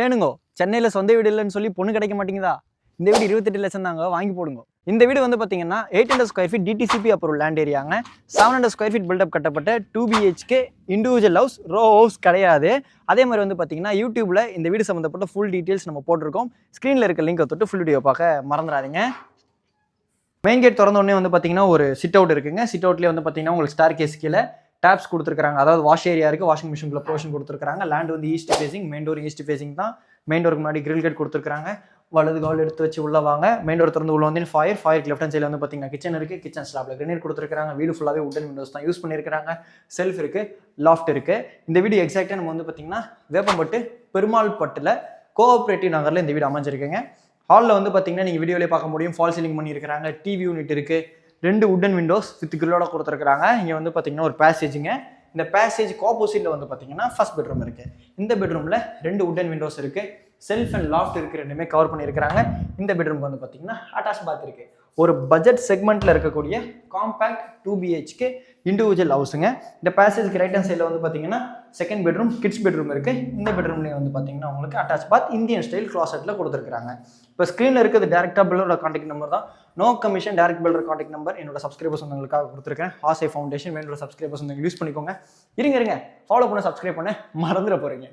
ஏனுங்கோ சென்னையில் சொந்த வீடு இல்லைன்னு சொல்லி பொண்ணு கிடைக்க மாட்டேங்குதா? இந்த வீடு 28 லட்சம் தாங்க, வாங்கி போடுங்க. இந்த வீடு வந்து பார்த்தீங்கன்னா 800 square feet DTCP approval land ஏரியாங்க. 700 ஸ்கொயர் ஃபீட் பில்டப் கட்டப்பட்ட 2 BHK individual house, row house கிடையாது. அதே மாதிரி வந்து பார்த்தீங்கன்னா யூடியூப்ல இந்த வீடு சம்மந்தப்பட்ட ஃபுல் டீட்டெயில்ஸ் நம்ம போட்டிருக்கோம். ஸ்க்ரீனில் இருக்க லிங்கை தொட்டு ஃபுல் வீடியோ பார்க்க மறந்துடாதீங்க. மெயின் கேட் திறந்த உடனே வந்து பார்த்தீங்கன்னா ஒரு சிட் அவுட் இருக்குங்க. சிட் அவுட்லேயே வந்து பார்த்தீங்கன்னா உங்களுக்கு ஸ்டார் கேஸ் கீழே டேப்ஸ் கொடுத்துருக்காங்க. அதாவது வாஷ் ஏரியா இருக்குது, வாஷிங் மிஷின்குள்ள ப்ரொவிஷன் கொடுத்துருக்காங்க. லேண்ட் வந்து east facing, main door east facing தான். மெயின் டோருக்கு முன்னாடி கிரில் கேட் கொடுத்துருக்காங்க. வலது கால் எடுத்து வச்சு உள்ள வாங்க. மெயின் டோர் திறந்து உள்ள வந்து ஃபயருக்கு லெஃப்ட் ஹேண்ட் சைடில் வந்து பார்த்தீங்கன்னா கிச்சன் இருக்குது. கிச்சன் ஸ்லாப்ல கிரனேட் கொடுத்துருக்காங்க. வீடு ஃபுல்லாகவே உட்டன் விண்டோஸ் தான் யூஸ் பண்ணியிருக்காங்க. செல்ஃப் இருக்குது, லாஃப்ட் இருக்குது. இந்த வீடு எக்ஸாக்டாக நம்ம வந்து பார்த்தீங்கன்னா வேப்பம்பட்டு பெருமாள் பட்டில் கோஆப்ரேட்டிவ் நகரில் இந்த வீடு அமைஞ்சிருக்குங்க. ஹாலில் வந்து பார்த்தீங்கன்னா நீங்கள் வீடியோலேயே பார்க்க முடியும், ஃபால் சீலிங் பண்ணியிருக்காங்க. டிவி யூனிட் இருக்குது. 2 உட்டன் விண்டோஸ் வித் கிரில்லோட கொடுத்துருக்காங்க. இங்கே வந்து பார்த்தீங்கன்னா ஒரு பேசேஜுங்க. இந்த பேசேஜுக்கு ஆப்போசிட்ல வந்து பார்த்தீங்கன்னா ஃபர்ஸ்ட் பெட்ரூம் இருக்குது. இந்த பெட்ரூமில் 2 உட்டன் விண்டோஸ் இருக்குது. செல்ஃப் அண்ட் லாஃப்ட் இருக்கு, ரெண்டுமே கவர் பண்ணியிருக்காங்க. இந்த பெட்ரூம்க்கு வந்து பார்த்தீங்கன்னா அட்டாச் பாத் இருக்குது. ஒரு பட்ஜெட் செக்மெண்ட்டில் இருக்கக்கூடிய காம்பேக்ட் 2 BHK இண்டிவிஜுவல் ஹவுஸுங்க. இந்த பேசேஜ்க்கு ரைட் ஹேண்ட் சைடில் வந்து பார்த்தீங்கன்னா செகண்ட் பெட்ரூம், கிட்ஸ் பெட்ரூம் இருக்குது. இந்த பெட்ரூம்லேயே வந்து பார்த்தீங்கன்னா உங்களுக்கு அட்டாச் பாத் இந்தியன் ஸ்டைல் க்ளாசெட்டில் கொடுத்துருக்காங்க. இப்போ ஸ்க்ரீனில் இருக்கிறது டேரெக்டாக பில்லரோட கான்டாக்ட் நம்பர் தான். No commission, direct builder contact number என்னோட சப்ஸ்கிரைபர்ஸ் உங்களுக்காக கொடுத்துருக்கேன். ஆசை ஃபவுண்டேஷன் வேணுற சப்ஸ்கிரைபர்ஸ் யூஸ் பண்ணிக்கோங்க. இருங்க ஃபாலோ பண்ண, சப்ஸ்கிரைப் பண்ண மறந்துட போகிறீங்க.